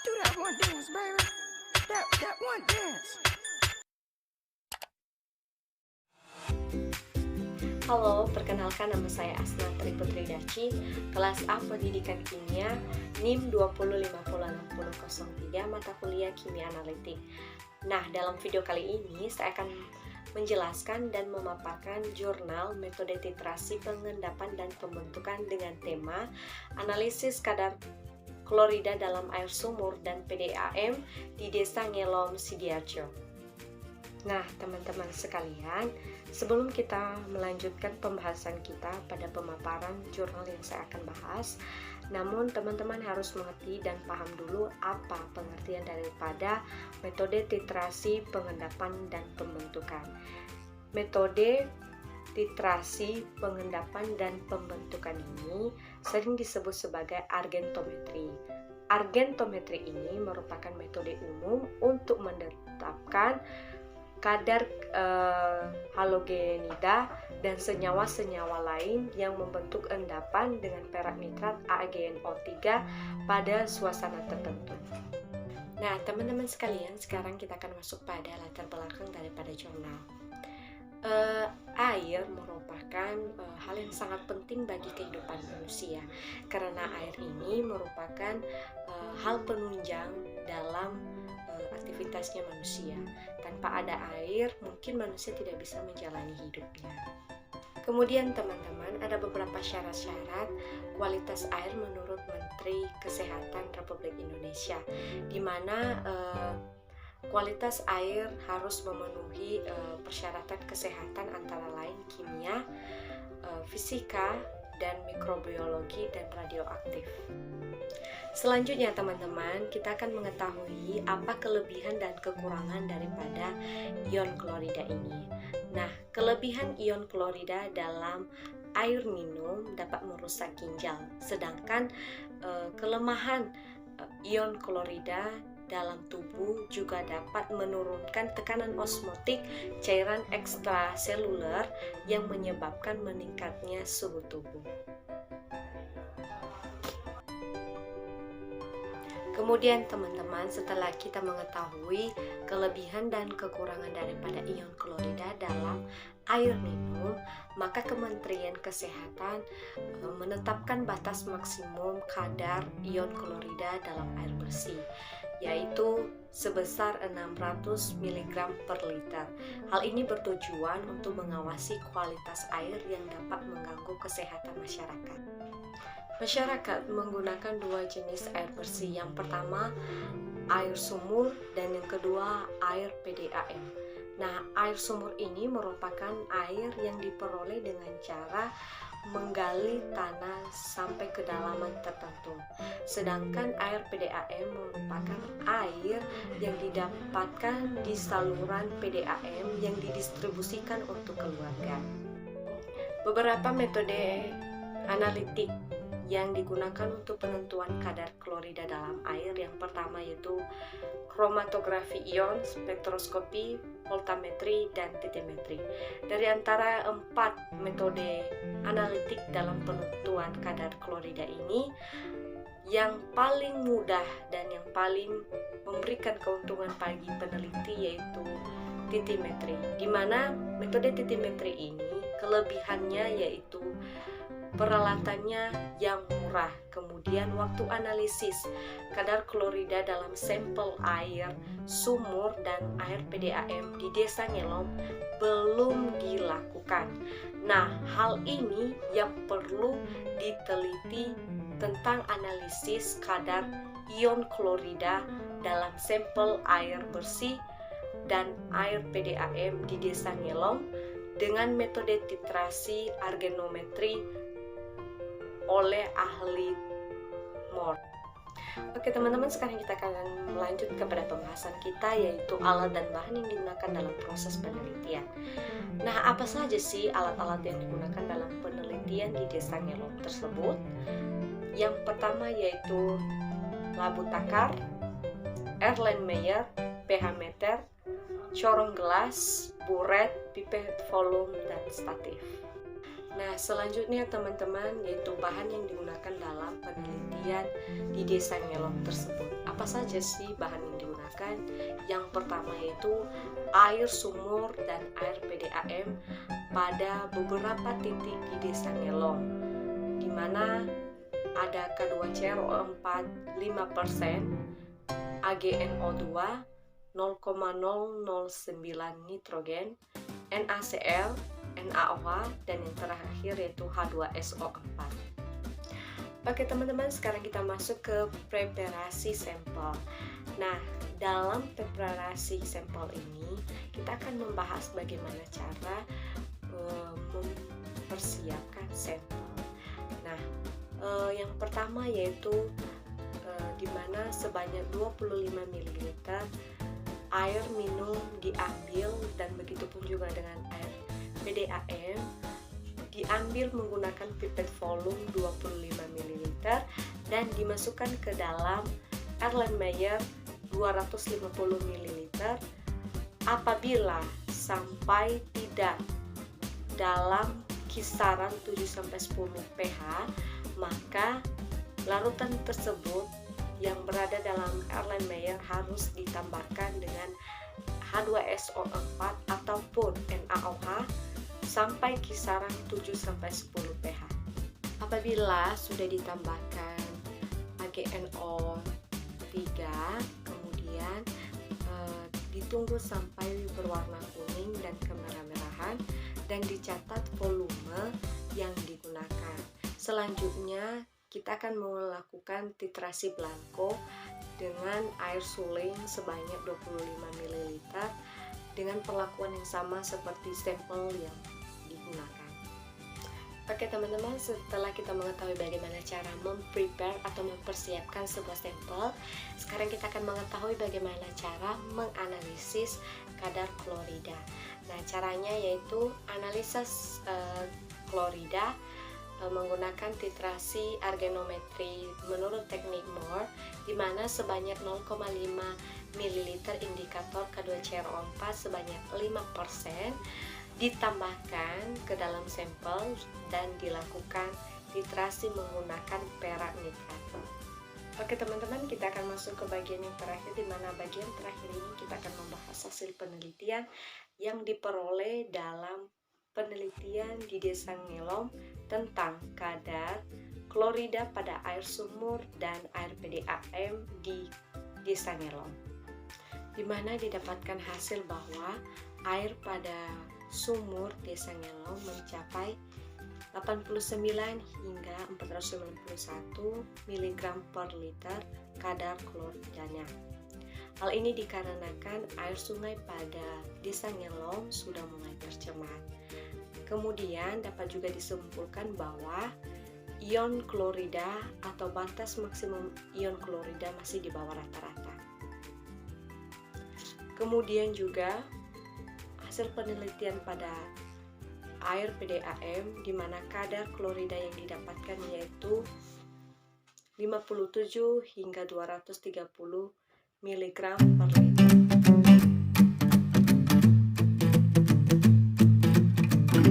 Do that one dance, baby. That one dance. Halo, perkenalkan nama saya Asna Triputri Daci, kelas A Pendidikan Kimia, NIM 2050603, mata kuliah Kimia Analitik. Nah, dalam video kali ini saya akan menjelaskan dan memaparkan jurnal metode titrasi pengendapan dan pembentukan dengan tema analisis kadar klorida dalam air sumur dan PDAM di Desa Ngelom, Sidoarjo. Nah, teman-teman sekalian, sebelum kita melanjutkan pembahasan kita pada pemaparan jurnal yang saya akan bahas, namun teman-teman harus mengerti dan paham dulu apa pengertian daripada metode titrasi pengendapan dan pembentukan. Metode titrasi pengendapan dan pembentukan ini sering disebut sebagai argentometri. Argentometri ini merupakan metode umum untuk menetapkan kadar halogenida dan senyawa-senyawa lain yang membentuk endapan dengan perak nitrat AgNO3 pada suasana tertentu. Nah, teman-teman sekalian, sekarang kita akan masuk pada latar belakang daripada jurnal. Air merupakan hal yang sangat penting bagi kehidupan manusia, karena air ini merupakan hal penunjang dalam aktivitasnya manusia. Tanpa ada air, mungkin manusia tidak bisa menjalani hidupnya. Kemudian teman-teman, ada beberapa syarat-syarat kualitas air menurut Menteri Kesehatan Republik Indonesia, di mana kualitas air harus memenuhi persyaratan kesehatan antara lain kimia, fisika, dan mikrobiologi dan radioaktif. Selanjutnya teman-teman, kita akan mengetahui apa kelebihan dan kekurangan daripada ion klorida ini. Nah, kelebihan ion klorida dalam air minum dapat merusak ginjal, sedangkan kelemahan ion klorida dalam tubuh juga dapat menurunkan tekanan osmotik cairan ekstraseluler yang menyebabkan meningkatnya suhu tubuh. Kemudian teman-teman, setelah kita mengetahui kelebihan dan kekurangan daripada ion klorida dalam air minum, maka Kementerian Kesehatan menetapkan batas maksimum kadar ion klorida dalam air bersih, yaitu sebesar 600 mg per liter. Hal ini bertujuan untuk mengawasi kualitas air yang dapat mengganggu kesehatan masyarakat. Masyarakat menggunakan dua jenis air bersih. Yang pertama, air sumur, dan yang kedua, air PDAM. Nah, air sumur ini merupakan air yang diperoleh dengan cara menggali tanah sampai kedalaman tertentu. Sedangkan air PDAM merupakan air yang didapatkan di saluran PDAM yang didistribusikan untuk keluarga. Beberapa metode analitik yang digunakan untuk penentuan kadar klorida dalam air, yang pertama yaitu kromatografi ion, spektroskopi, voltametri, dan titimetri. Dari antara 4 metode analitik dalam penentuan kadar klorida ini, yang paling mudah dan yang paling memberikan keuntungan bagi peneliti yaitu titimetri, di mana metode titimetri ini kelebihannya yaitu peralatannya yang murah, kemudian waktu analisis kadar klorida dalam sampel air sumur dan air PDAM di Desa Ngelom belum dilakukan. Nah, hal ini yang perlu diteliti tentang analisis kadar ion klorida dalam sampel air bersih dan air PDAM di Desa Ngelom dengan metode titrasi argenometri oleh ahli MOR. Oke teman-teman, sekarang kita akan melanjut kepada pembahasan kita, yaitu alat dan bahan yang digunakan dalam proses penelitian. Nah, apa saja sih alat-alat yang digunakan dalam penelitian di Desa Ngelom tersebut? Yang pertama yaitu labu takar, Erlenmeyer, pH meter, corong gelas, buret, pipet volume, dan statif. Nah, selanjutnya teman-teman, yaitu bahan yang digunakan dalam penelitian di Desa Ngelom tersebut. Apa saja sih bahan yang digunakan? Yang pertama yaitu air sumur dan air PDAM pada beberapa titik di Desa Ngelong, di mana ada K2CrO4 5%, AgNO2 0,009 nitrogen, NaCl, NaOH, dan yang terakhir yaitu H2SO4. Oke teman-teman, sekarang kita masuk ke preparasi sampel. Nah, dalam preparasi sampel ini kita akan membahas bagaimana cara mempersiapkan sampel. Nah, yang pertama yaitu di mana sebanyak 25 ml air minum diambil, dan begitu pun juga dengan air PDAM diambil menggunakan pipet volume 25 ml dan dimasukkan ke dalam Erlenmeyer 250 ml. Apabila sampai tidak dalam kisaran 7-10 pH, maka larutan tersebut yang berada dalam Erlenmeyer harus ditambahkan dengan H2SO4 ataupun NaOH sampai kisaran 7-10 pH. Apabila sudah ditambahkan AgNO3, kemudian ditunggu sampai berwarna kuning dan kemerah-merahan dan dicatat volume yang digunakan. Selanjutnya kita akan melakukan titrasi blanko dengan air suling sebanyak 25 ml dengan perlakuan yang sama seperti sampel yang digunakan. Oke teman-teman, setelah kita mengetahui bagaimana cara memprepare atau mempersiapkan sebuah sampel, sekarang kita akan mengetahui bagaimana cara menganalisis kadar klorida. Nah, caranya yaitu analisis klorida menggunakan titrasi arganometri menurut teknik Moore, di mana sebanyak 0,5 ml indikator K2CrO4 sebanyak 5% ditambahkan ke dalam sampel dan dilakukan titrasi menggunakan perak nitrat. Oke teman-teman, kita akan masuk ke bagian yang terakhir, di mana bagian terakhir ini kita akan membahas hasil penelitian yang diperoleh dalam penelitian di Desa Ngelong tentang kadar klorida pada air sumur dan air PDAM di Desa Ngelong, di mana didapatkan hasil bahwa air pada sumur Desa Ngelong mencapai 89 hingga 491 mg per liter kadar kloridanya. Hal ini dikarenakan air sungai pada Desa Ngelong sudah mulai tercemar. Kemudian dapat juga disimpulkan bahwa ion klorida atau batas maksimum ion klorida masih di bawah rata-rata. Kemudian juga hasil penelitian pada air PDAM, di mana kadar klorida yang didapatkan yaitu 57 hingga 230 mg per liter.